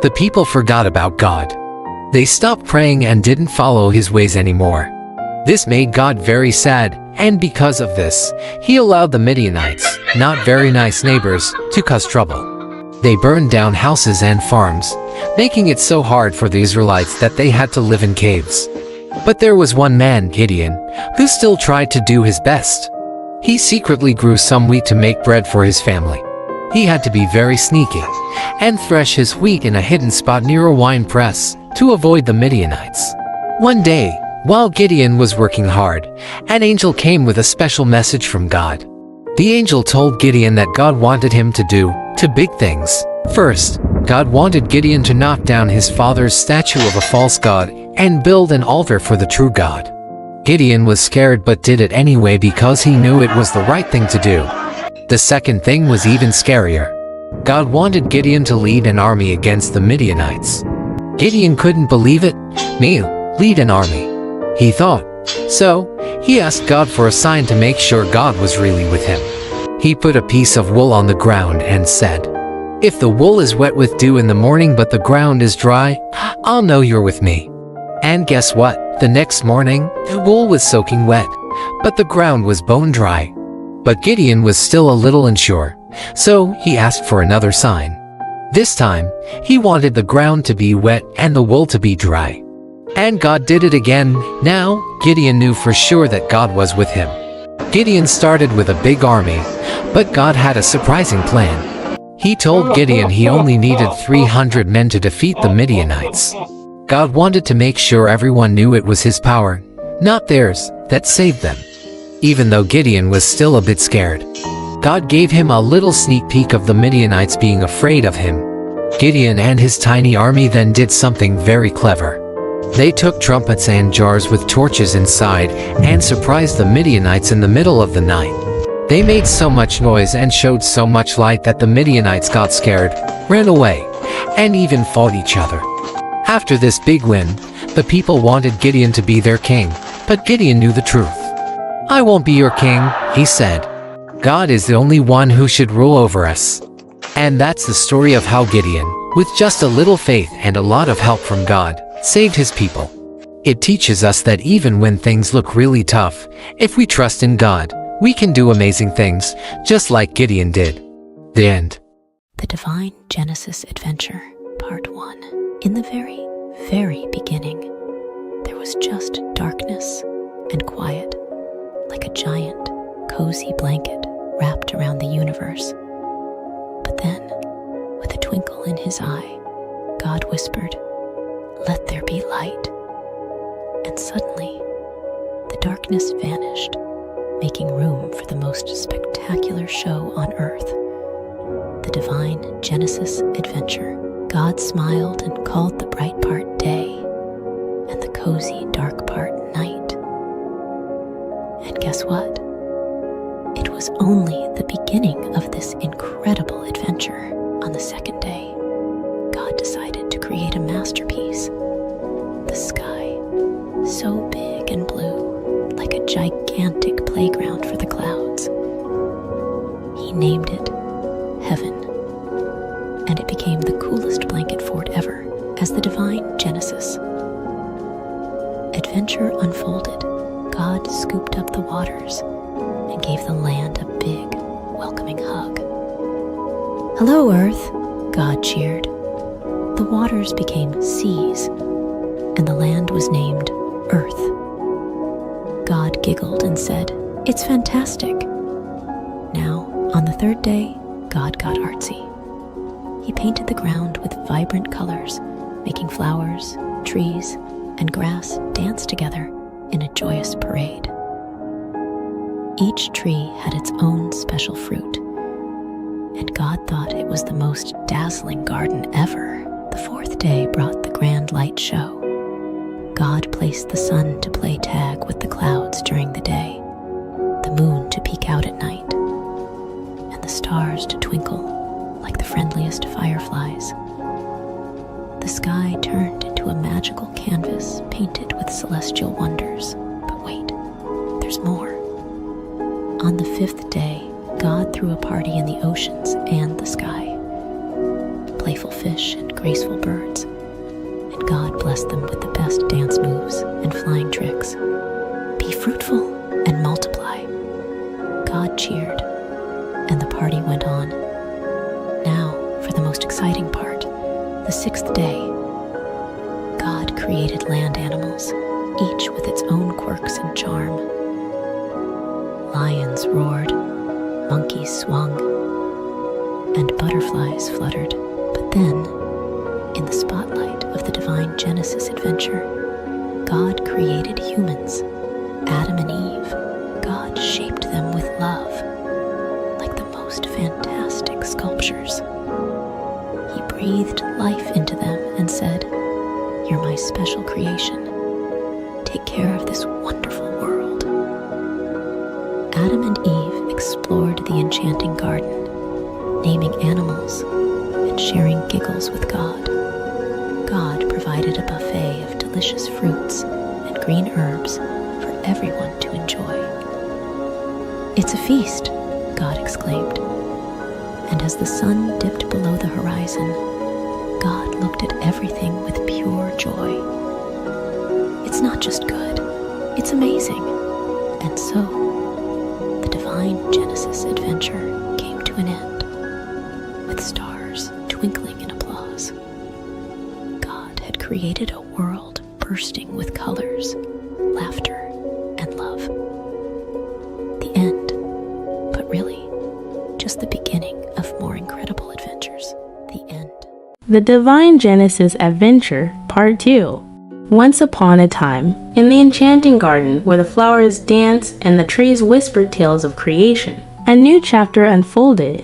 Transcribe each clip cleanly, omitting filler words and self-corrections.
The people forgot about God. They stopped praying and didn't follow his ways anymore. This made God very sad, and because of this, he allowed the Midianites, not very nice neighbors, to cause trouble. They burned down houses and farms, making it so hard for the Israelites that they had to live in caves. But there was one man, Gideon, who still tried to do his best. He secretly grew some wheat to make bread for his family. He had to be very sneaky and thresh his wheat in a hidden spot near a wine press to avoid the Midianites. One day, while Gideon was working hard, an angel came with a special message from God. The angel told Gideon that God wanted him to do two big things. First, God wanted Gideon to knock down his father's statue of a false god and build an altar for the true God. Gideon was scared but did it anyway because he knew it was the right thing to do. The second thing was even scarier. God wanted Gideon to lead an army against the Midianites. Gideon couldn't believe it. Me, lead an army, he thought. So, he asked God for a sign to make sure God was really with him. He put a piece of wool on the ground and said, "If the wool is wet with dew in the morning but the ground is dry, I'll know you're with me." And guess what? The next morning, the wool was soaking wet, but the ground was bone dry. But Gideon was still a little unsure, so he asked for another sign. This time, he wanted the ground to be wet and the wool to be dry. And God did it again. Now, Gideon knew for sure that God was with him. Gideon started with a big army, but God had a surprising plan. He told Gideon he only needed 300 men to defeat the Midianites. God wanted to make sure everyone knew it was his power, not theirs, that saved them. Even though Gideon was still a bit scared, God gave him a little sneak peek of the Midianites being afraid of him. Gideon and his tiny army then did something very clever. They took trumpets and jars with torches inside and surprised the Midianites in the middle of the night. They made so much noise and showed so much light that the Midianites got scared, ran away, and even fought each other. After this big win, the people wanted Gideon to be their king, but Gideon knew the truth. "I won't be your king," he said. "God is the only one who should rule over us." And that's the story of how Gideon, with just a little faith and a lot of help from God, saved his people. It teaches us that even when things look really tough, if we trust in God, we can do amazing things, just like Gideon did. The end. The Divine Genesis Adventure, Part 1. In the very, very beginning, there was just darkness and quiet, like a giant, cozy blanket wrapped around the universe. But then, with a twinkle in his eye, God whispered, "Let there be light." And suddenly, the darkness vanished, making room for the most spectacular show on earth, the Divine Genesis Adventure. God smiled and called the bright part day, and the cozy dark part night. And guess what? It was only the beginning of this incredible adventure. On the second day, God decided to create a masterpiece. The sky, so big and blue, like a gigantic playground for the clouds. He named it Heaven, and it became the coolest blanket fort ever as the Divine Genesis. Adventure unfolded. God scooped up the waters and gave the land a big, welcoming hug. "Hello, Earth," God cheered. The waters became seas, and the land was named Earth. God giggled and said, "It's fantastic." Now, on the third day, God got artsy. He painted the ground with vibrant colors, making flowers, trees, and grass dance together in a joyous parade. Each tree had its own special fruit, and God thought it was the most dazzling garden ever. The fourth day brought the grand light show. God placed the sun to play tag with the clouds during the day, the moon to peek out at night, and the stars to twinkle like the friendliest fireflies. The sky turned into a magical canvas painted with celestial wonders. But wait, there's more. On the fifth day, God threw a party in the oceans and the sky. Playful fish and graceful birds, and God blessed them with the best dance moves and flying tricks. Be fruitful and multiply. God cheered, and the party went on. Now, for the most exciting part, the sixth day. God created land animals, each with its own quirks and charm. Lions roared, monkeys swung, and butterflies fluttered. But then, in the spotlight of the divine Genesis adventure, God created humans, Adam and Eve. God shaped them with love, like the most fantastic sculptures. He breathed life into them and said, "You're my special creation. Take care of this wonderful world." Adam and Eve explored the enchanting garden, naming animals and sharing giggles with God. God provided a buffet of delicious fruits and green herbs for everyone to enjoy. "It's a feast," God exclaimed. And as the sun dipped below the horizon, God looked at everything with pure joy. It's not just good, it's amazing. And so, the divine Genesis adventure came to an end, with stars twinkling in applause. God had created a world bursting with colors, laughter, and love. The end, but really, just the beginning of more incredible adventures. The end. The Divine Genesis Adventure, Part 2. Once upon a time, in the enchanting garden where the flowers danced and the trees whispered tales of creation, a new chapter unfolded.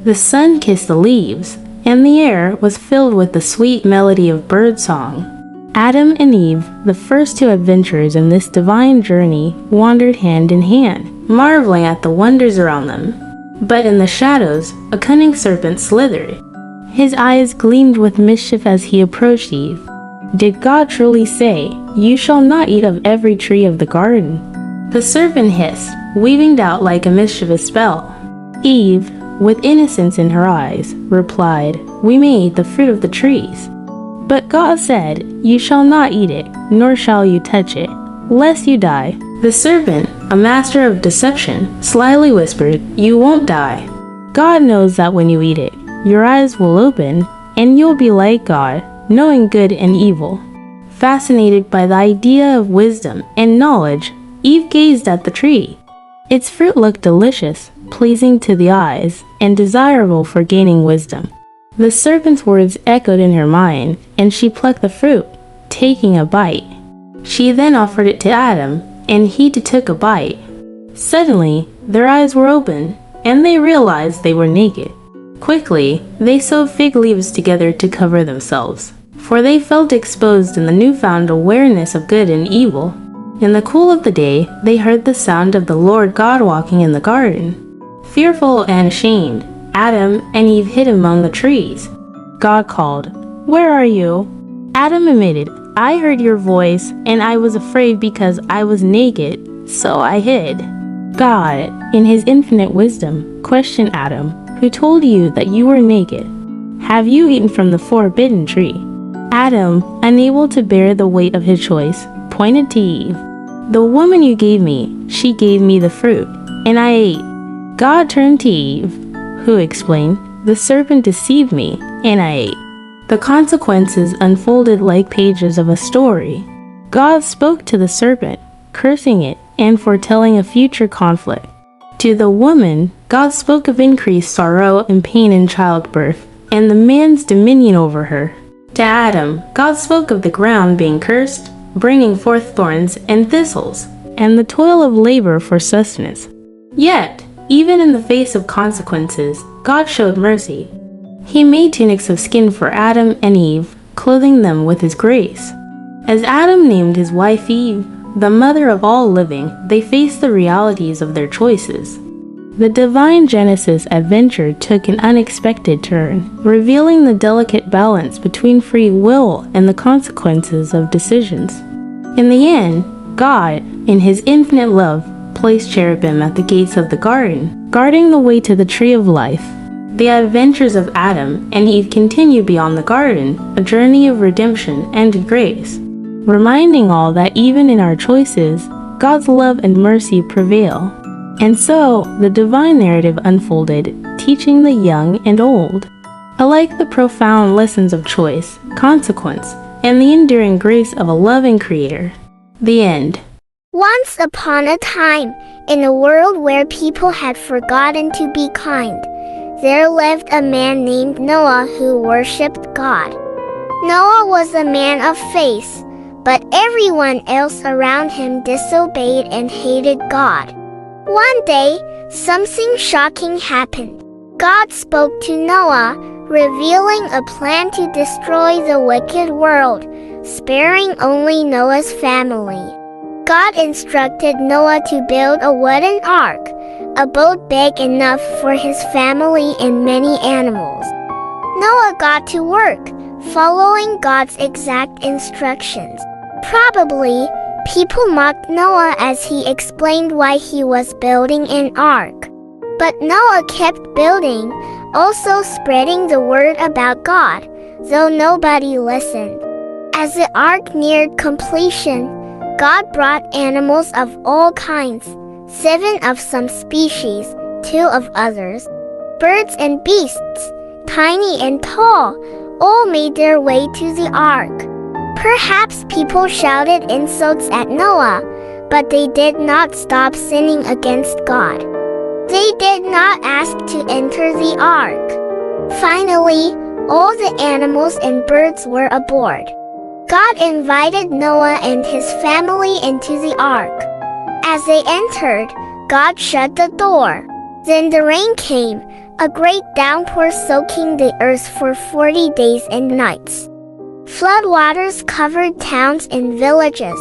The sun kissed the leaves, and the air was filled with the sweet melody of birdsong. Adam and Eve, the first two adventurers in this divine journey, wandered hand in hand, marveling at the wonders around them. But in the shadows, a cunning serpent slithered. His eyes gleamed with mischief as he approached Eve. Did God truly say, "You shall not eat of every tree of the garden"? The serpent hissed, weaving doubt like a mischievous spell. Eve, with innocence in her eyes, replied, "We may eat the fruit of the trees." But God said, "You shall not eat it, nor shall you touch it, lest you die." The serpent, a master of deception, slyly whispered, "You won't die. God knows that when you eat it, your eyes will open, and you'll be like God, knowing good and evil." Fascinated by the idea of wisdom and knowledge, Eve gazed at the tree. Its fruit looked delicious, pleasing to the eyes, and desirable for gaining wisdom. The serpent's words echoed in her mind, and she plucked the fruit, taking a bite. She then offered it to Adam, and he too took a bite. Suddenly, their eyes were open, and they realized they were naked. Quickly, they sewed fig leaves together to cover themselves, for they felt exposed in the newfound awareness of good and evil. In the cool of the day, they heard the sound of the Lord God walking in the garden. Fearful and ashamed, Adam and Eve hid among the trees. God called, "Where are you?" Adam admitted, "I heard your voice, and I was afraid because I was naked, so I hid." God, in his infinite wisdom, questioned Adam, "Who told you that you were naked? Have you eaten from the forbidden tree?" Adam, unable to bear the weight of his choice, pointed to Eve. "The woman you gave me, she gave me the fruit, and I ate." God turned to Eve, who explained, "The serpent deceived me, and I ate." The consequences unfolded like pages of a story. God spoke to the serpent, cursing it and foretelling a future conflict. To the woman, God spoke of increased sorrow and pain in childbirth, and the man's dominion over her. To Adam, God spoke of the ground being cursed, bringing forth thorns and thistles, and the toil of labor for sustenance. Yet, even in the face of consequences, God showed mercy. He made tunics of skin for Adam and Eve, clothing them with his grace. As Adam named his wife Eve, the mother of all living, they faced the realities of their choices. The Divine Genesis adventure took an unexpected turn, revealing the delicate balance between free will and the consequences of decisions. In the end, God, in his infinite love, placed cherubim at the gates of the garden, guarding the way to the tree of life. the adventures of Adam and Eve continue beyond the garden, a journey of redemption and grace, reminding all that even in our choices, God's love and mercy prevail. And so, the divine narrative unfolded, teaching the young and old alike the profound lessons of choice, consequence, and the enduring grace of a loving Creator. The end. Once upon a time, in a world where people had forgotten to be kind, there lived a man named Noah who worshipped God. Noah was a man of faith, but everyone else around him disobeyed and hated God. One day, something shocking happened. God spoke to Noah, revealing a plan to destroy the wicked world, sparing only Noah's family. God instructed Noah to build a wooden ark, a boat big enough for his family and many animals. Noah got to work, following God's exact instructions. Probably, people mocked Noah as he explained why he was building an ark. But Noah kept building, also spreading the word about God, though nobody listened. As the ark neared completion, God brought animals of all kinds, 7 of some species, 2 of others. Birds and beasts, tiny and tall, all made their way to the ark. Perhaps people shouted insults at Noah, but they did not stop sinning against God. They did not ask to enter the ark. Finally, all the animals and birds were aboard. God invited Noah and his family into the ark. As they entered, God shut the door. Then the rain came, a great downpour soaking the earth for 40 days and nights. Floodwaters covered towns and villages.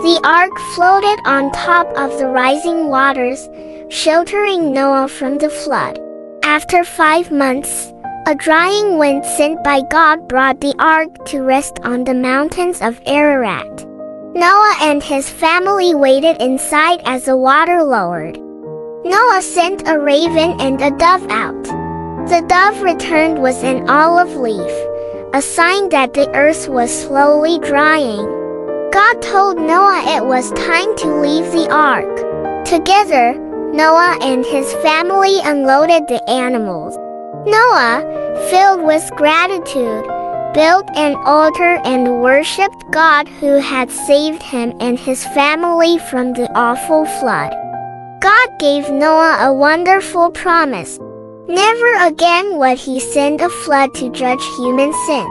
The ark floated on top of the rising waters, sheltering Noah from the flood. After 5 months, a drying wind sent by God brought the ark to rest on the mountains of Ararat. Noah and his family waited inside as the water lowered. Noah sent a raven and a dove out. The dove returned with an olive leaf, a sign that the earth was slowly drying. God told Noah it was time to leave the ark. Together, Noah and his family unloaded the animals. Noah, filled with gratitude, built an altar and worshipped God who had saved him and his family from the awful flood. God gave Noah a wonderful promise. Never again would he send a flood to judge human sin.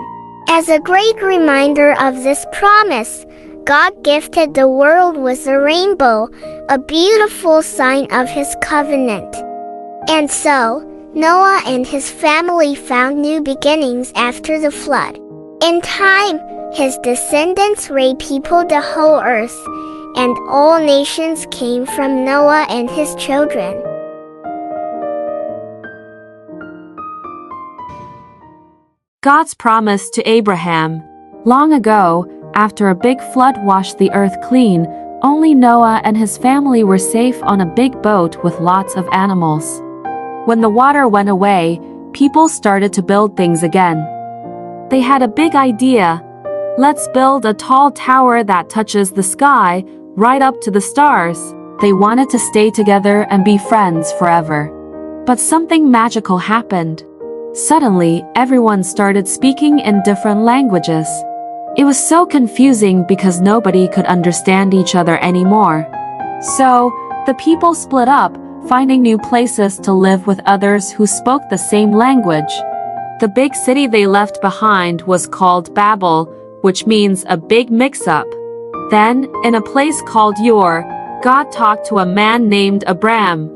As a great reminder of this promise, God gifted the world with a rainbow, a beautiful sign of his covenant. And so, Noah and his family found new beginnings after the flood. In time, his descendants repeopled the whole earth, and all nations came from Noah and his children. God's promise to Abraham. Long ago, after a big flood washed the earth clean, only Noah and his family were safe on a big boat with lots of animals. When the water went away, people started to build things again. They had a big idea. Let's build a tall tower that touches the sky, right up to the stars. They wanted to stay together and be friends forever. But something magical happened. Suddenly, everyone started speaking in different languages. It was so confusing because nobody could understand each other anymore. So, the people split up, finding new places to live with others who spoke the same language. The big city they left behind was called Babel, which means a big mix-up. Then, in a place called Ur, God talked to a man named Abram.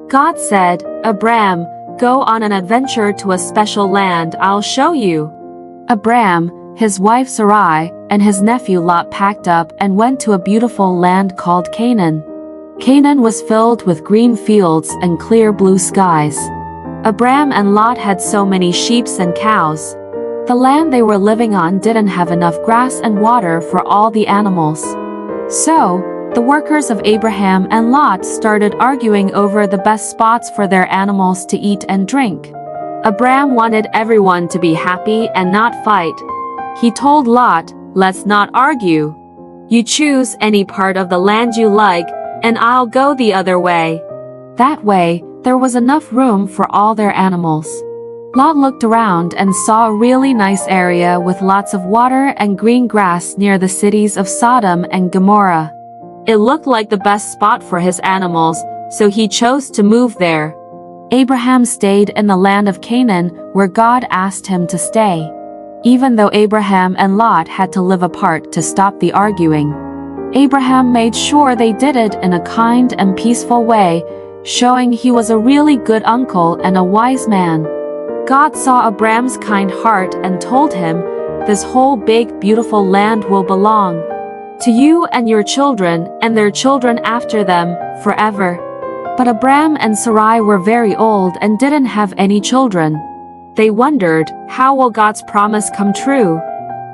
God said, "Abram, go on an adventure to a special land I'll show you." Abram, his wife Sarai, and his nephew Lot packed up and went to a beautiful land called Canaan. Canaan was filled with green fields and clear blue skies. Abram and Lot had so many sheep and cows. The land they were living on didn't have enough grass and water for all the animals. So, the workers of Abraham and Lot started arguing over the best spots for their animals to eat and drink. Abram wanted everyone to be happy and not fight. He told Lot, "Let's not argue. You choose any part of the land you like, and I'll go the other way." That way, there was enough room for all their animals. Lot looked around and saw a really nice area with lots of water and green grass near the cities of Sodom and Gomorrah. It looked like the best spot for his animals, so he chose to move there. Abraham stayed in the land of Canaan, where God asked him to stay, even though Abraham and Lot had to live apart to stop the arguing. Abraham made sure they did it in a kind and peaceful way, showing he was a really good uncle and a wise man. God saw Abram's kind heart and told him, "This whole big, beautiful land will belong to you and your children and their children after them, forever." But Abram and Sarai were very old and didn't have any children. They wondered, how will God's promise come true?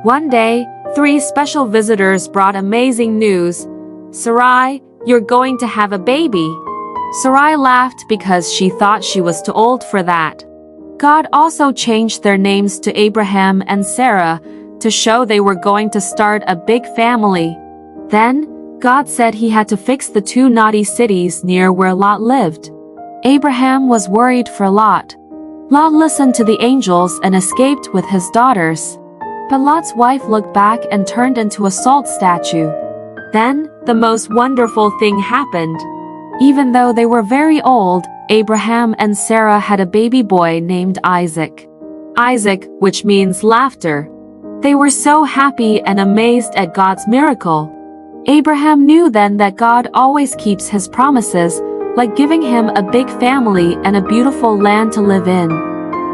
One day, 3 special visitors brought amazing news. "Sarai, you're going to have a baby." Sarai laughed because she thought she was too old for that. God also changed their names to Abraham and Sarah to show they were going to start a big family. Then, God said he had to fix the 2 naughty cities near where Lot lived. Abraham was worried for Lot. Lot listened to the angels and escaped with his daughters. But Lot's wife looked back and turned into a salt statue. Then, the most wonderful thing happened. Even though they were very old, Abraham and Sarah had a baby boy named Isaac. Isaac, which means laughter. They were so happy and amazed at God's miracle. Abraham knew then that God always keeps his promises, like giving him a big family and a beautiful land to live in.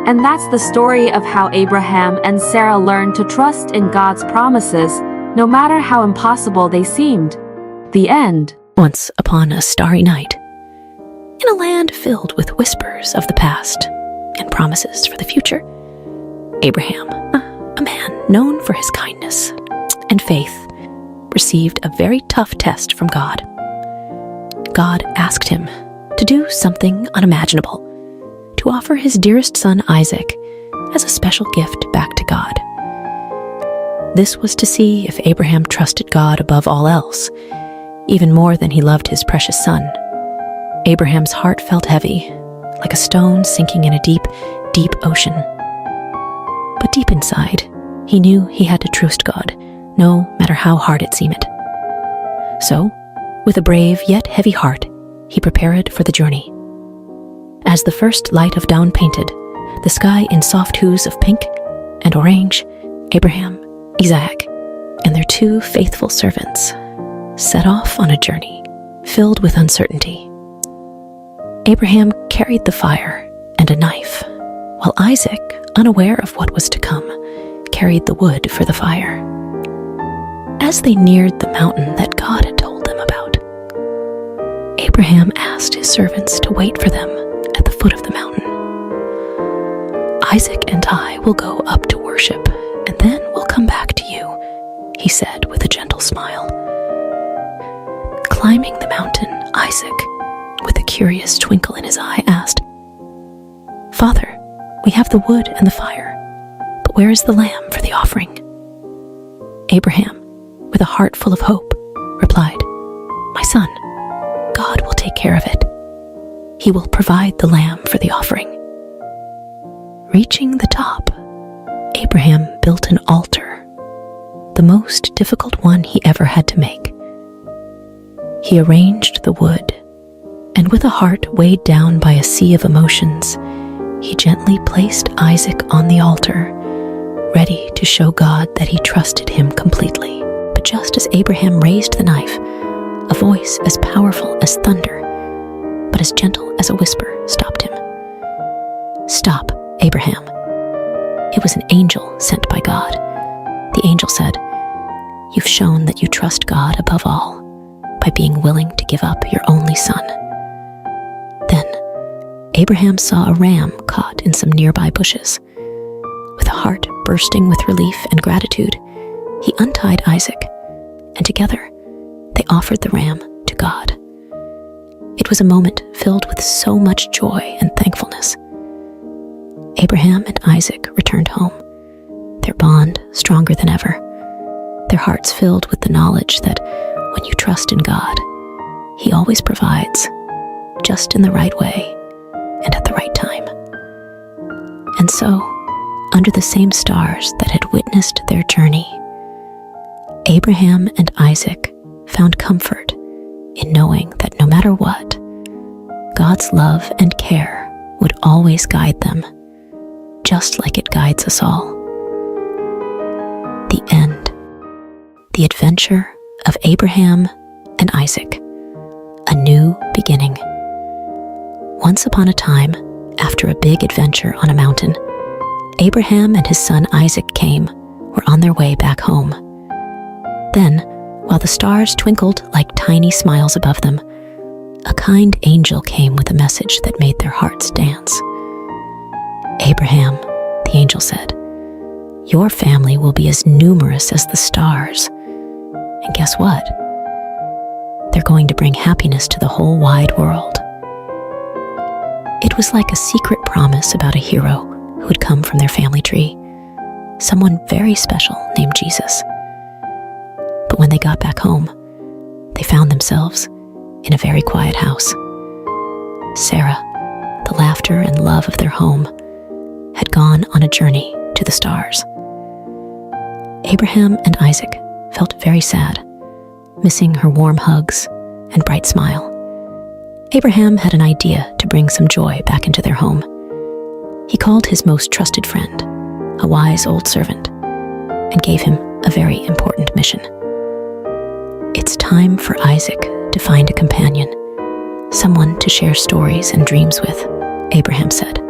And that's the story of how Abraham and Sarah learned to trust in God's promises, no matter how impossible they seemed. The end. Once upon a starry night, in a land filled with whispers of the past and promises for the future, Abraham, a man known for his kindness and faith, received a very tough test from God. God asked him to do something unimaginable, to offer his dearest son Isaac as a special gift back to God. This was to see if Abraham trusted God above all else, even more than he loved his precious son. Abraham's heart felt heavy, like a stone sinking in a deep, deep ocean. But deep inside, he knew he had to trust God, no matter how hard it seemed. So, with a brave yet heavy heart, he prepared for the journey. As the first light of dawn painted the sky in soft hues of pink and orange, Abraham, Isaac, and their 2 faithful servants set off on a journey filled with uncertainty. Abraham carried the fire and a knife, while Isaac, unaware of what was to come, carried the wood for the fire. As they neared the mountain that God had told them about, Abraham asked his servants to wait for them at the foot of the mountain. "Isaac and I will go up to worship, and then we'll come back to you," he said with a gentle smile. Climbing the mountain, Isaac, with a curious twinkle in his eye, asked, "Father, we have the wood and the fire, but where is the lamb for the offering?" Abraham, with a heart full of hope, replied, "My son, God will take care of it. He will provide the lamb for the offering." Reaching the top, Abraham built an altar, the most difficult one he ever had to make. He arranged the wood, and with a heart weighed down by a sea of emotions, he gently placed Isaac on the altar, ready to show God that he trusted him completely. But just as Abraham raised the knife, a voice as powerful as thunder, but as gentle as a whisper, stopped him. "Stop, Abraham." It was an angel sent by God. The angel said, "You've shown that you trust God above all by being willing to give up your only son." Then, Abraham saw a ram caught in some nearby bushes. With a heart bursting with relief and gratitude, he untied Isaac, and together they offered the ram to God. It was a moment filled with so much joy and thankfulness. Abraham and Isaac returned home, their bond stronger than ever, their hearts filled with the knowledge that when you trust in God, He always provides, just in the right way and at the right time. And so, under the same stars that had witnessed their journey, Abraham and Isaac found comfort in knowing that no matter what, God's love and care would always guide them, just like it guides us all. The end. The adventure of Abraham and Isaac. A new beginning. Once upon a time, after a big adventure on a mountain, Abraham and his son Isaac were on their way back home. Then, while the stars twinkled like tiny smiles above them, a kind angel came with a message that made their hearts dance. "Abraham," the angel said, "your family will be as numerous as the stars. And guess what? They're going to bring happiness to the whole wide world." It was like a secret promise about a hero who had come from their family tree, someone very special named Jesus. But when they got back home, they found themselves in a very quiet house. Sarah, the laughter and love of their home, had gone on a journey to the stars. Abraham and Isaac felt very sad, missing her warm hugs and bright smile. Abraham had an idea to bring some joy back into their home. He called his most trusted friend, a wise old servant, and gave him a very important mission. "It's time for Isaac to find a companion, someone to share stories and dreams with," Abraham said.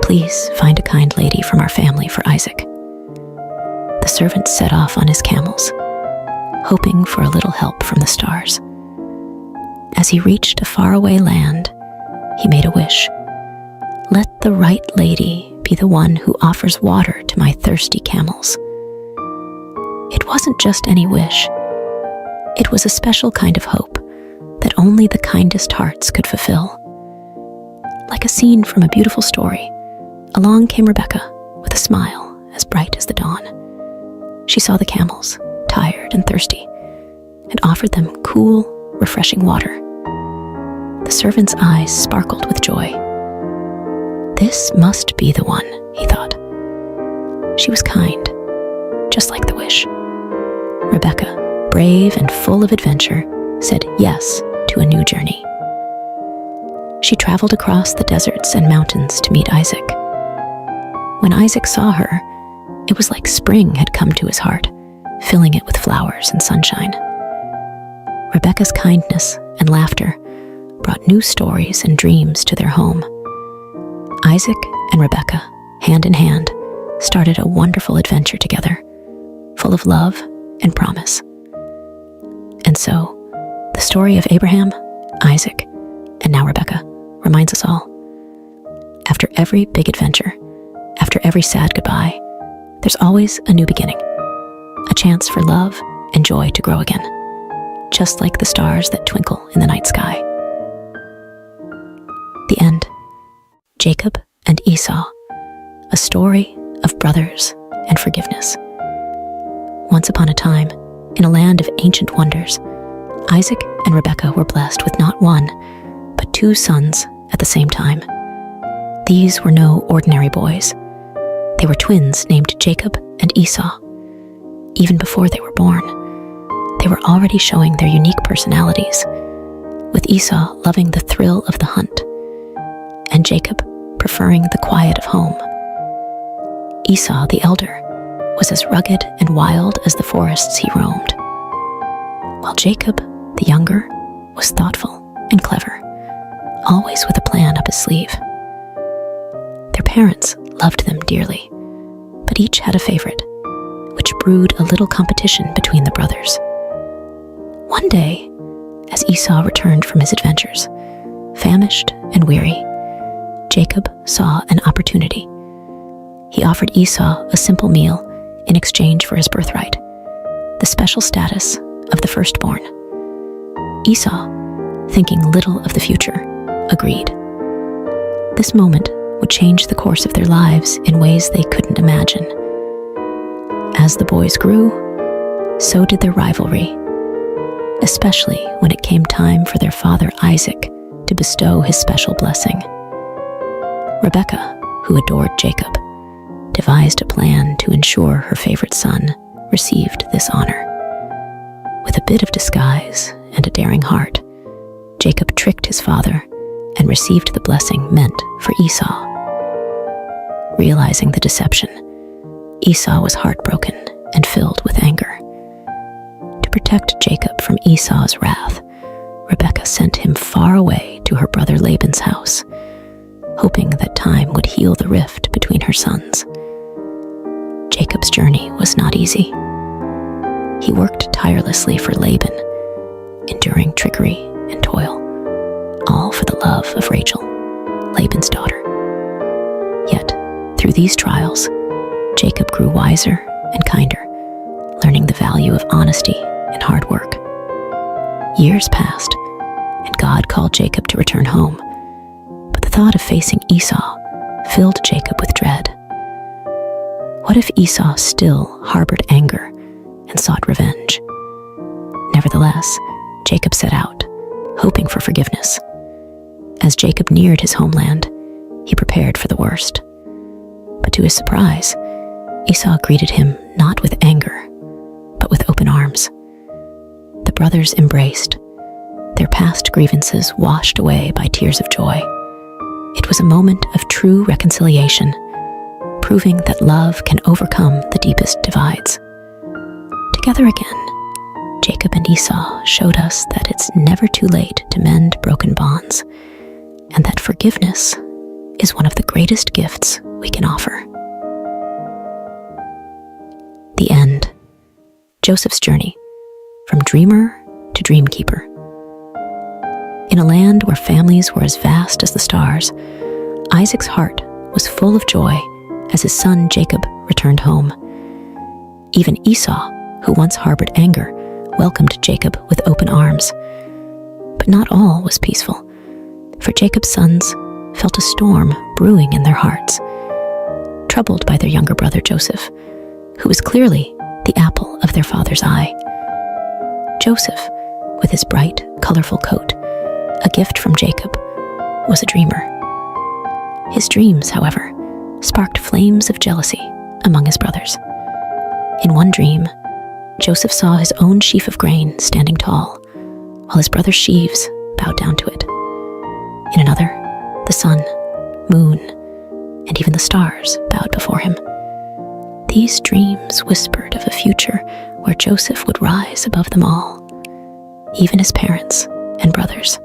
"Please find a kind lady from our family for Isaac." The servant set off on his camels, hoping for a little help from the stars. As he reached a faraway land, he made a wish. "Let the right lady be the one who offers water to my thirsty camels." It wasn't just any wish. It was a special kind of hope that only the kindest hearts could fulfill. Like a scene from a beautiful story, along came Rebecca with a smile as bright as the dawn. She saw the camels, tired and thirsty, and offered them cool, refreshing water. The servant's eyes sparkled with joy. This must be the one, he thought. She was kind, just like the wish. Rebecca, brave and full of adventure, said yes to a new journey. She traveled across the deserts and mountains to meet Isaac. When Isaac saw her, it was like spring had come to his heart, filling it with flowers and sunshine. Rebecca's kindness and laughter brought new stories and dreams to their home. Isaac and Rebecca, hand in hand, started a wonderful adventure together, full of love and promise. And so, the story of Abraham, Isaac, and now Rebecca reminds us all. After every big adventure, after every sad goodbye, there's always a new beginning, a chance for love and joy to grow again, just like the stars that twinkle in the night sky. The end. Jacob and Esau, a story of brothers and forgiveness. Once upon a time, in a land of ancient wonders, Isaac and Rebekah were blessed with not one, but 2 sons at the same time. These were no ordinary boys. They were twins named Jacob and Esau. Even before they were born, they were already showing their unique personalities, with Esau loving the thrill of the hunt, and Jacob preferring the quiet of home. Esau, the elder, was as rugged and wild as the forests he roamed, while Jacob, the younger, was thoughtful and clever, always with a plan up his sleeve. Their parents loved them dearly, but each had a favorite, which brewed a little competition between the brothers. One day, as Esau returned from his adventures, famished and weary, Jacob saw an opportunity. He offered Esau a simple meal in exchange for his birthright, the special status of the firstborn. Esau, thinking little of the future, agreed. This moment would change the course of their lives in ways they couldn't imagine. As the boys grew, so did their rivalry, especially when it came time for their father Isaac to bestow his special blessing. Rebekah, who adored Jacob, devised a plan to ensure her favorite son received this honor. With a bit of disguise and a daring heart, Jacob tricked his father and received the blessing meant for Esau. Realizing the deception, Esau was heartbroken and filled with anger. To protect Jacob from Esau's wrath, Rebekah sent him far away to her brother Laban's house, hoping that time would heal the rift between her sons. Jacob's journey was not easy. He worked tirelessly for Laban, enduring trickery and toil, all for the love of Rachel, Laban's daughter. Yet, through these trials, Jacob grew wiser and kinder, learning the value of honesty and hard work. Years passed, and God called Jacob to return home, but the thought of facing Esau filled Jacob with dread. What if Esau still harbored anger and sought revenge? Nevertheless, Jacob set out, hoping for forgiveness. As Jacob neared his homeland, he prepared for the worst. But to his surprise, Esau greeted him not with anger, but with open arms. The brothers embraced, their past grievances washed away by tears of joy. It was a moment of true reconciliation, proving that love can overcome the deepest divides. Together again, Jacob and Esau showed us that it's never too late to mend broken bonds, and that forgiveness is one of the greatest gifts we can offer. The end. Joseph's journey, from dreamer to dreamkeeper. In a land where families were as vast as the stars, Isaac's heart was full of joy as his son Jacob returned home. Even Esau, who once harbored anger, welcomed Jacob with open arms. But not all was peaceful, for Jacob's sons felt a storm brewing in their hearts, troubled by their younger brother Joseph, who was clearly the apple of their father's eye. Joseph, with his bright, colorful coat, a gift from Jacob, was a dreamer. His dreams, however, sparked flames of jealousy among his brothers. In one dream, Joseph saw his own sheaf of grain standing tall, while his brother's sheaves bowed down to it. In another, the sun, moon, and even the stars bowed before him. These dreams whispered of a future where Joseph would rise above them all, even his parents and brothers.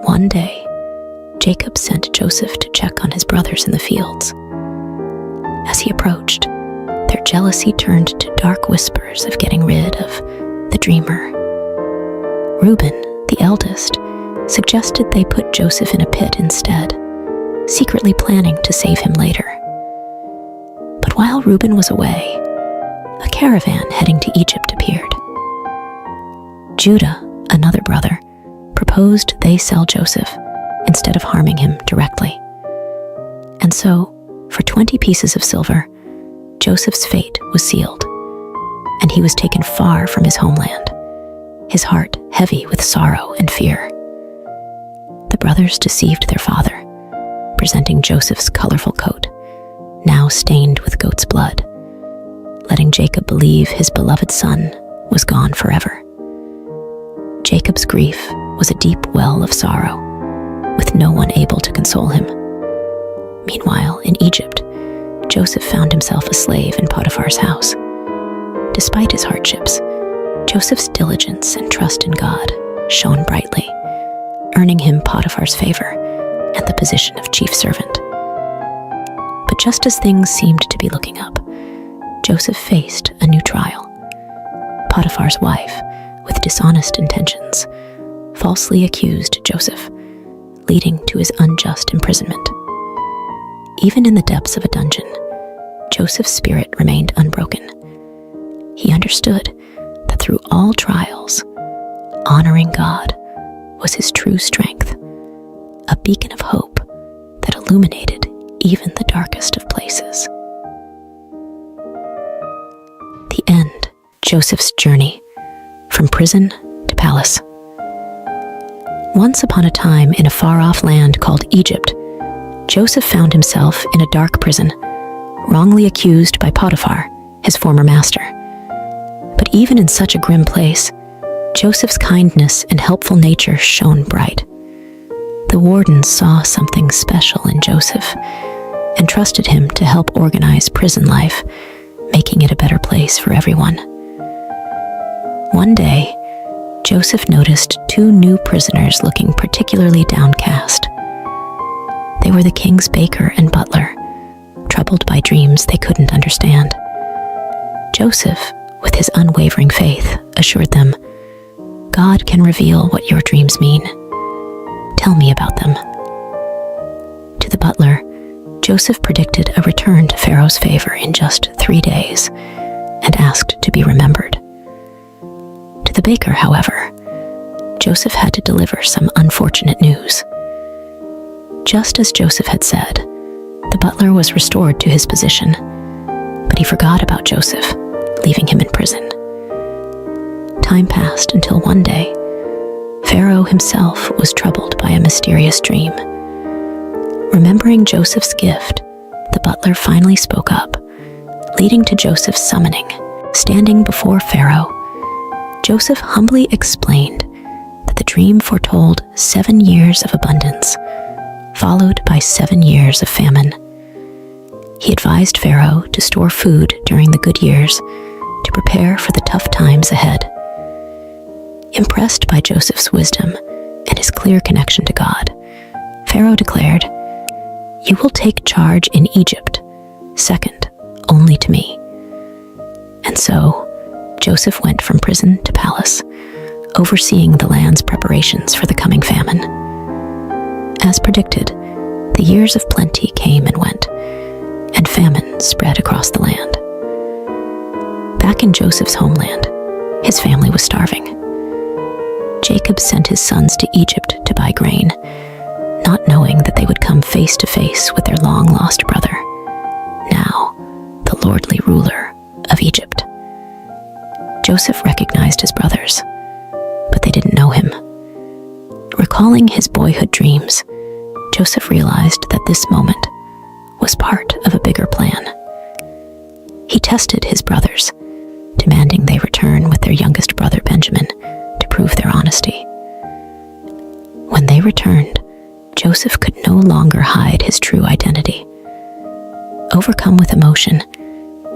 One day, Jacob sent Joseph to check on his brothers in the fields. As he approached, their jealousy turned to dark whispers of getting rid of the dreamer. Reuben, the eldest, suggested they put Joseph in a pit instead, secretly planning to save him later. But while Reuben was away, a caravan heading to Egypt appeared. Judah, another brother, proposed they sell Joseph instead of harming him directly. And so, for 20 pieces of silver, Joseph's fate was sealed, and he was taken far from his homeland, his heart heavy with sorrow and fear. The brothers deceived their father, presenting Joseph's colorful coat, now stained with goat's blood, letting Jacob believe his beloved son was gone forever. Jacob's grief was a deep well of sorrow, with no one able to console him. Meanwhile, in Egypt, Joseph found himself a slave in Potiphar's house. Despite his hardships, Joseph's diligence and trust in God shone brightly, earning him Potiphar's favor and the position of chief servant. But just as things seemed to be looking up, Joseph faced a new trial. Potiphar's wife, with dishonest intentions, falsely accused Joseph, leading to his unjust imprisonment. Even in the depths of a dungeon, Joseph's spirit remained unbroken. He understood that through all trials, honoring God was his true strength, a beacon of hope that illuminated even the darkest of places. The end. Joseph's journey from prison to palace. Once upon a time, in a far-off land called Egypt, Joseph found himself in a dark prison, wrongly accused by Potiphar, his former master. But even in such a grim place, Joseph's kindness and helpful nature shone bright. The wardens saw something special in Joseph and trusted him to help organize prison life, making it a better place for everyone. One day, Joseph noticed two new prisoners looking particularly downcast. They were the king's baker and butler, troubled by dreams they couldn't understand. Joseph, with his unwavering faith, assured them, "God can reveal what your dreams mean. Tell me about them." To the butler, Joseph predicted a return to Pharaoh's favor in just 3 days and asked to be remembered. To the baker, however, Joseph had to deliver some unfortunate news. Just as Joseph had said, the butler was restored to his position, but he forgot about Joseph, leaving him in prison. Time passed until one day, Pharaoh himself was troubled by a mysterious dream. Remembering Joseph's gift, the butler finally spoke up, leading to Joseph's summoning. Standing before Pharaoh, Joseph humbly explained that the dream foretold 7 years of abundance, followed by 7 years of famine. He advised Pharaoh to store food during the good years to prepare for the tough times ahead. Impressed by Joseph's wisdom and his clear connection to God, Pharaoh declared, "You will take charge in Egypt, second only to me." And so, Joseph went from prison to palace, overseeing the land's preparations for the coming famine. As predicted, the years of plenty came and went, and famine spread across the land. Back in Joseph's homeland, his family was starving. Jacob sent his sons to Egypt to buy grain, not knowing that they would come face to face with their long-lost brother, now the lordly ruler of Egypt. Joseph recognized his brothers, but they didn't know him. Recalling his boyhood dreams, Joseph realized that this moment was part of a bigger plan. He tested his brothers, demanding they return with their youngest brother Benjamin to prove their honesty. When they returned, Joseph could no longer hide his true identity. Overcome with emotion,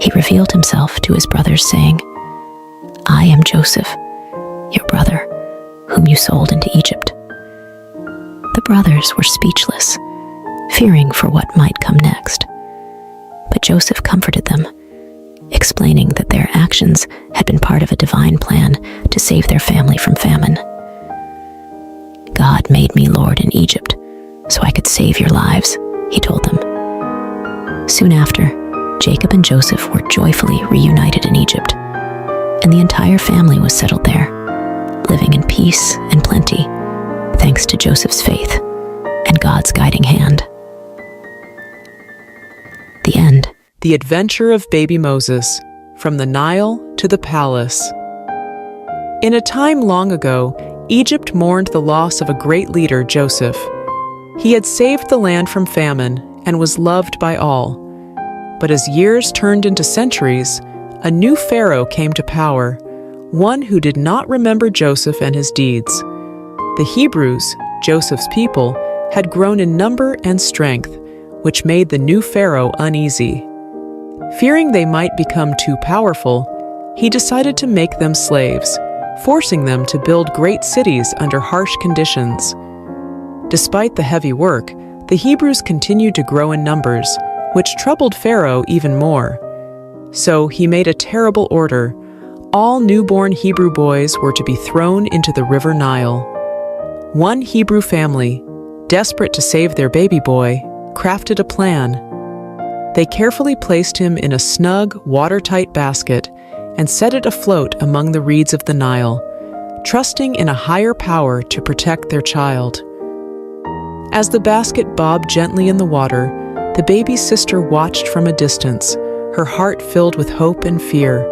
he revealed himself to his brothers, saying, "I am Joseph, your brother, whom you sold into Egypt." The brothers were speechless, fearing for what might come next. But Joseph comforted them, explaining that their actions had been part of a divine plan to save their family from famine. "God made me Lord in Egypt, so I could save your lives," he told them. Soon after, Jacob and Joseph were joyfully reunited in Egypt, and the entire family was settled there, living in peace and plenty, thanks to Joseph's faith and God's guiding hand. The end. The Adventure of Baby Moses, From the Nile to the Palace. In a time long ago, Egypt mourned the loss of a great leader, Joseph. He had saved the land from famine and was loved by all. But as years turned into centuries, a new pharaoh came to power, one who did not remember Joseph and his deeds. The Hebrews, Joseph's people, had grown in number and strength, which made the new pharaoh uneasy. Fearing they might become too powerful, he decided to make them slaves, forcing them to build great cities under harsh conditions. Despite the heavy work, the Hebrews continued to grow in numbers, which troubled Pharaoh even more. So he made a terrible order. All newborn Hebrew boys were to be thrown into the river Nile. One Hebrew family, desperate to save their baby boy, crafted a plan. They carefully placed him in a snug, watertight basket and set it afloat among the reeds of the Nile, trusting in a higher power to protect their child. As the basket bobbed gently in the water, the baby's sister watched from a distance, her heart filled with hope and fear.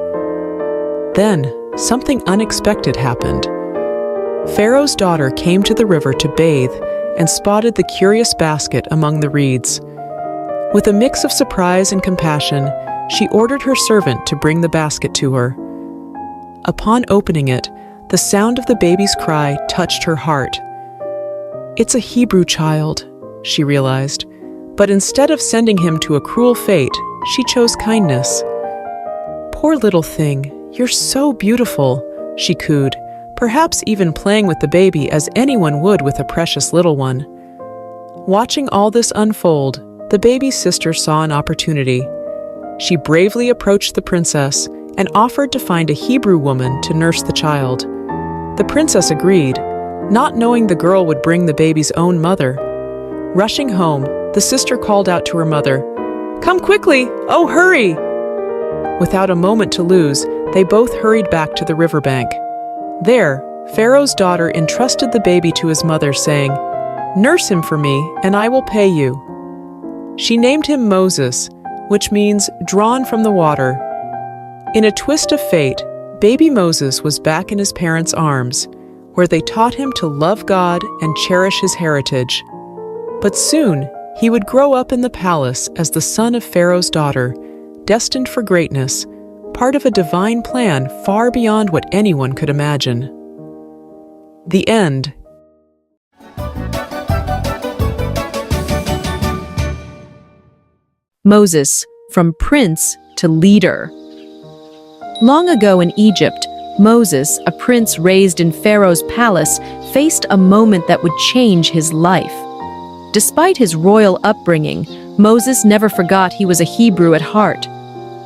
Then, something unexpected happened. Pharaoh's daughter came to the river to bathe and spotted the curious basket among the reeds. With a mix of surprise and compassion, she ordered her servant to bring the basket to her. Upon opening it, the sound of the baby's cry touched her heart. It's a Hebrew child, she realized, but instead of sending him to a cruel fate, she chose kindness. Poor little thing, you're so beautiful, she cooed, perhaps even playing with the baby as anyone would with a precious little one. Watching all this unfold, the baby's sister saw an opportunity. She bravely approached the princess and offered to find a Hebrew woman to nurse the child. The princess agreed, not knowing the girl would bring the baby's own mother. Rushing home, the sister called out to her mother, "Come quickly! Oh, hurry!" Without a moment to lose, they both hurried back to the riverbank. There, Pharaoh's daughter entrusted the baby to his mother, saying, "Nurse him for me, and I will pay you." She named him Moses, which means drawn from the water. In a twist of fate, baby Moses was back in his parents' arms, where they taught him to love God and cherish his heritage. But soon, he would grow up in the palace as the son of Pharaoh's daughter, destined for greatness, part of a divine plan far beyond what anyone could imagine. The end. Moses, from prince to leader. Long ago in Egypt, Moses, a prince raised in Pharaoh's palace, faced a moment that would change his life. Despite his royal upbringing, Moses never forgot he was a Hebrew at heart.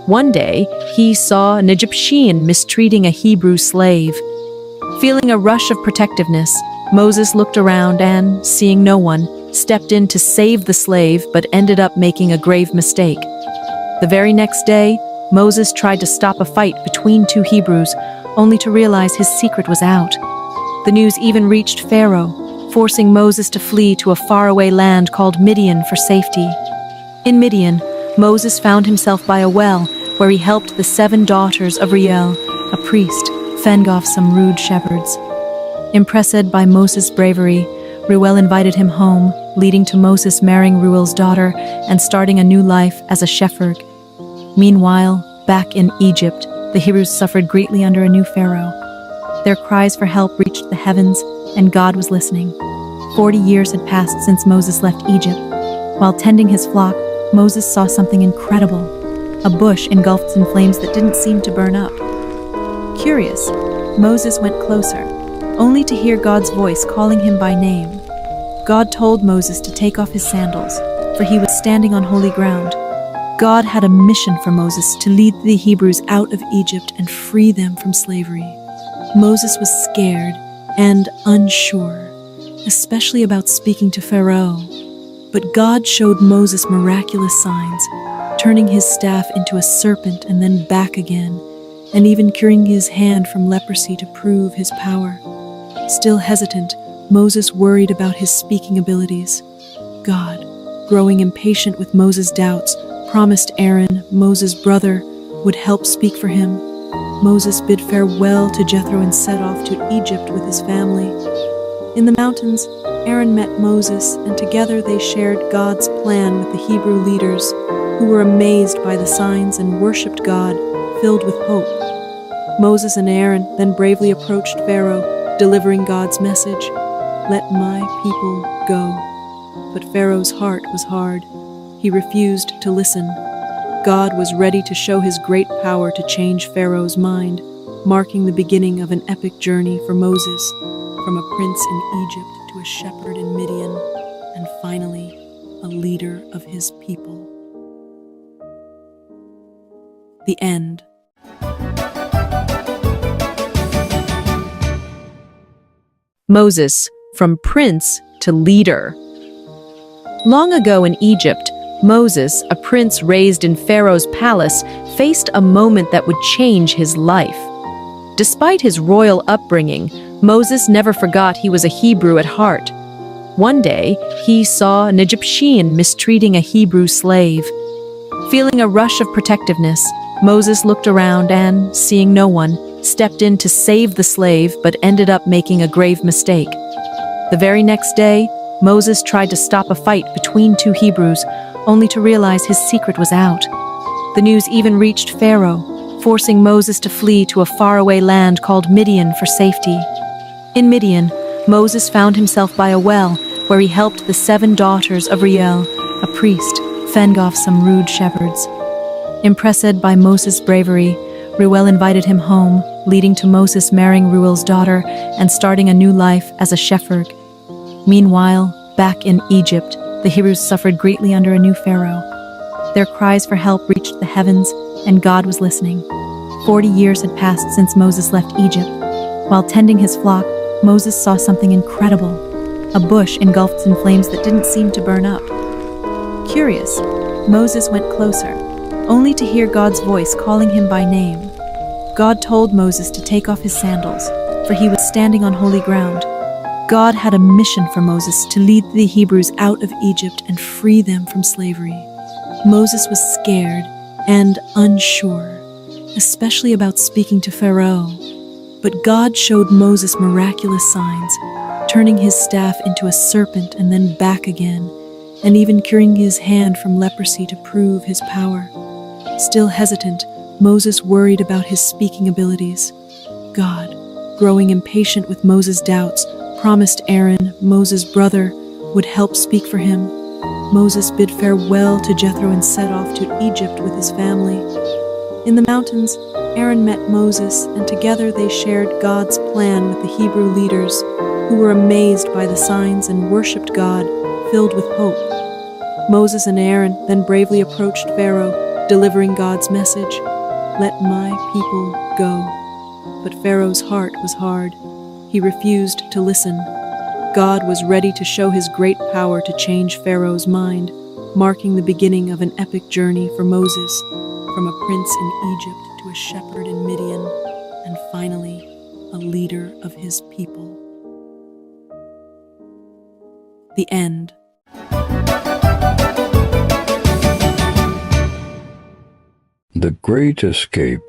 One day, he saw an Egyptian mistreating a Hebrew slave. Feeling a rush of protectiveness, Moses looked around and, seeing no one, stepped in to save the slave but ended up making a grave mistake. The very next day, Moses tried to stop a fight between two Hebrews, only to realize his secret was out. The news even reached Pharaoh, forcing Moses to flee to a faraway land called Midian for safety. In Midian, Moses found himself by a well where he helped the 7 daughters of Reuel, a priest, fend off some rude shepherds. Impressed by Moses' bravery, Reuel invited him home, leading to Moses marrying Reuel's daughter and starting a new life as a shepherd. Meanwhile, back in Egypt, the Hebrews suffered greatly under a new pharaoh. Their cries for help reached the heavens, and God was listening. 40 years had passed since Moses left Egypt. While tending his flock, Moses saw something incredible, a bush engulfed in flames that didn't seem to burn up. Curious, Moses went closer, only to hear God's voice calling him by name. God told Moses to take off his sandals, for he was standing on holy ground. God had a mission for Moses to lead the Hebrews out of Egypt and free them from slavery. Moses was scared and unsure, especially about speaking to Pharaoh. But God showed Moses miraculous signs, turning his staff into a serpent and then back again, and even curing his hand from leprosy to prove his power. Still hesitant, Moses worried about his speaking abilities. God, growing impatient with Moses' doubts, promised Aaron, Moses' brother, would help speak for him. Moses bid farewell to Jethro and set off to Egypt with his family. In the mountains, Aaron met Moses, and together they shared God's plan with the Hebrew leaders, who were amazed by the signs and worshipped God, filled with hope. Moses and Aaron then bravely approached Pharaoh, delivering God's message, "Let my people go." But Pharaoh's heart was hard. He refused to listen. God was ready to show his great power to change Pharaoh's mind, marking the beginning of an epic journey for Moses, from a prince in Egypt to a shepherd in Midian, and finally, a leader of his people. The end. Moses, from prince to leader. Long ago in Egypt, Moses, a prince raised in Pharaoh's palace, faced a moment that would change his life. Despite his royal upbringing, Moses never forgot he was a Hebrew at heart. One day, he saw an Egyptian mistreating a Hebrew slave. Feeling a rush of protectiveness, Moses looked around and, seeing no one, stepped in to save the slave but ended up making a grave mistake. The very next day, Moses tried to stop a fight between two Hebrews, only to realize his secret was out. The news even reached Pharaoh, forcing Moses to flee to a faraway land called Midian for safety. In Midian, Moses found himself by a well where he helped the 7 daughters of Reuel, a priest, fend off some rude shepherds. Impressed by Moses' bravery, Reuel invited him home, leading to Moses marrying Reuel's daughter and starting a new life as a shepherd. Meanwhile, back in Egypt, the Hebrews suffered greatly under a new pharaoh. Their cries for help reached the heavens, and God was listening. 40 years had passed since Moses left Egypt. While tending his flock, Moses saw something incredible. A bush engulfed in flames that didn't seem to burn up. Curious, Moses went closer, only to hear God's voice calling him by name. God told Moses to take off his sandals, for he was standing on holy ground. God had a mission for Moses to lead the Hebrews out of Egypt and free them from slavery. Moses was scared and unsure, especially about speaking to Pharaoh. But God showed Moses miraculous signs, turning his staff into a serpent and then back again, and even curing his hand from leprosy to prove his power. Still hesitant, Moses worried about his speaking abilities. God, growing impatient with Moses' doubts, promised Aaron, Moses' brother, would help speak for him. Moses bid farewell to Jethro and set off to Egypt with his family. In the mountains, Aaron met Moses, and together they shared God's plan with the Hebrew leaders, who were amazed by the signs and worshipped God, filled with hope. Moses and Aaron then bravely approached Pharaoh, delivering God's message, "Let my people go." But Pharaoh's heart was hard. He refused to listen. God was ready to show his great power to change Pharaoh's mind, marking the beginning of an epic journey for Moses, from a prince in Egypt to a shepherd in Midian, and finally, a leader of his people. The end. The Great Escape,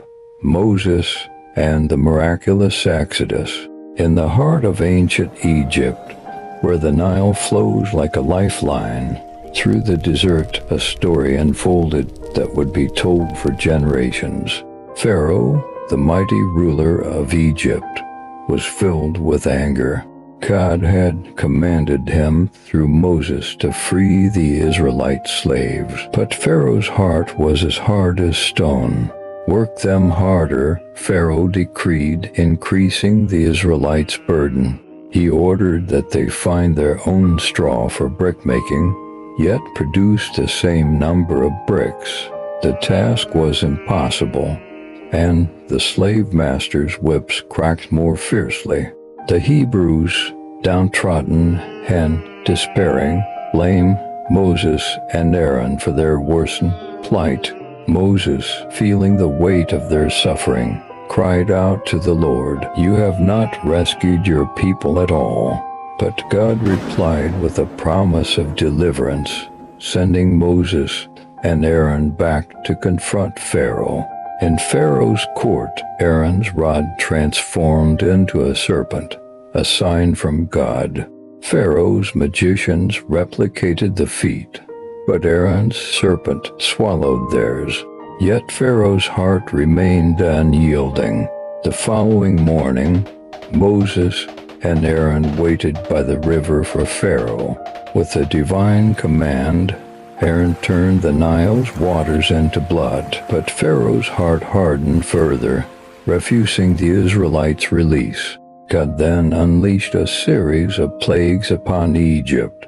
Moses and the Miraculous Exodus. In the heart of ancient Egypt, where the Nile flows like a lifeline, through the desert a story unfolded that would be told for generations. Pharaoh, the mighty ruler of Egypt, was filled with anger. God had commanded him through Moses to free the Israelite slaves, but Pharaoh's heart was as hard as stone. Work them harder, Pharaoh decreed, increasing the Israelites' burden. He ordered that they find their own straw for brickmaking, yet produce the same number of bricks. The task was impossible, and the slave masters' whips cracked more fiercely. The Hebrews, downtrodden and despairing, blamed Moses and Aaron for their worsened plight. Moses, feeling the weight of their suffering, cried out to the Lord, "You have not rescued your people at all." But God replied with a promise of deliverance, sending Moses and Aaron back to confront Pharaoh. In Pharaoh's court, Aaron's rod transformed into a serpent, a sign from God. Pharaoh's magicians replicated the feat, but Aaron's serpent swallowed theirs. Yet Pharaoh's heart remained unyielding. The following morning, Moses and Aaron waited by the river for Pharaoh. With a divine command, Aaron turned the Nile's waters into blood, but Pharaoh's heart hardened further, refusing the Israelites' release. God then unleashed a series of plagues upon Egypt,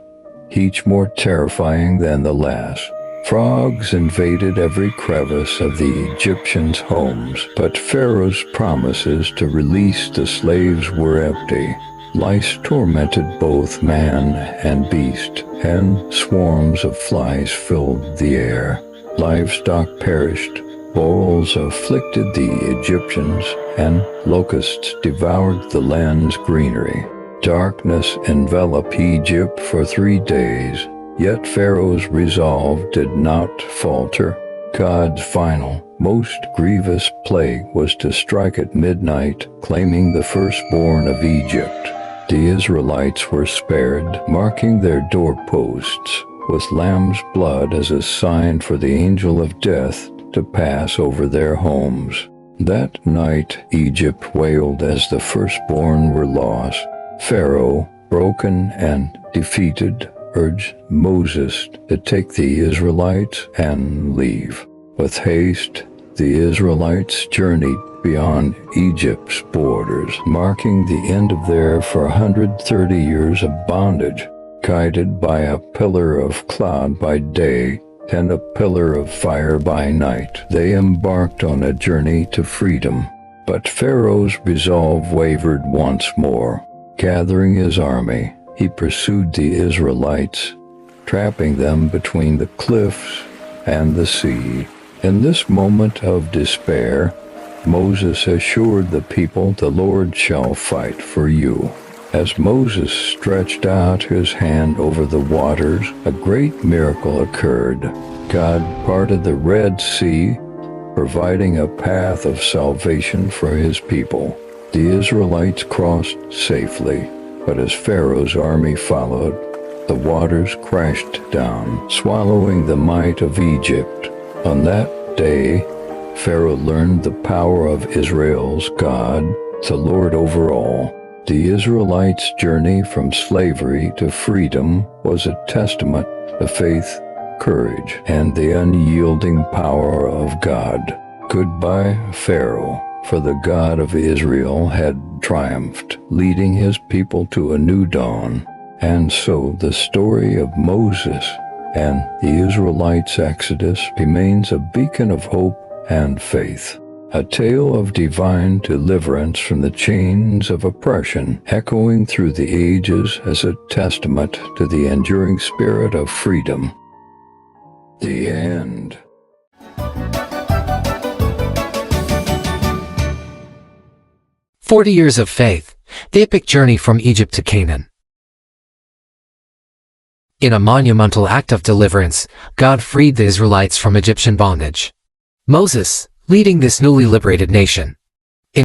each more terrifying than the last. Frogs invaded every crevice of the Egyptians' homes, but Pharaoh's promises to release the slaves were empty. Lice tormented both man and beast, and swarms of flies filled the air. Livestock perished, boils afflicted the Egyptians, and locusts devoured the land's greenery. Darkness enveloped Egypt for 3 days, yet Pharaoh's resolve did not falter. God's final, most grievous plague was to strike at midnight, claiming the firstborn of Egypt. The Israelites were spared, marking their doorposts with lamb's blood as a sign for the angel of death to pass over their homes. That night Egypt wailed as the firstborn were lost. Pharaoh, broken and defeated, urged Moses to take the Israelites and leave. With haste, the Israelites journeyed beyond Egypt's borders, marking the end of their 430 years of bondage. Guided by a pillar of cloud by day and a pillar of fire by night, they embarked on a journey to freedom. But Pharaoh's resolve wavered once more. Gathering his army, he pursued the Israelites, trapping them between the cliffs and the sea. In this moment of despair, Moses assured the people, "The Lord shall fight for you." As Moses stretched out his hand over the waters, a great miracle occurred. God parted the Red Sea, providing a path of salvation for his people. The Israelites crossed safely, but as Pharaoh's army followed, the waters crashed down, swallowing the might of Egypt. On that day, Pharaoh learned the power of Israel's God, the Lord over all. The Israelites' journey from slavery to freedom was a testament to faith, courage, and the unyielding power of God. Goodbye, Pharaoh, for the God of Israel had triumphed, leading his people to a new dawn. And so the story of Moses and the Israelites' exodus remains a beacon of hope and faith. A tale of divine deliverance from the chains of oppression, echoing through the ages as a testament to the enduring spirit of freedom. The end. "40 Years of Faith, the epic journey from Egypt to Canaan." In a monumental act of deliverance, God freed the Israelites from Egyptian bondage. Moses, leading this newly liberated nation,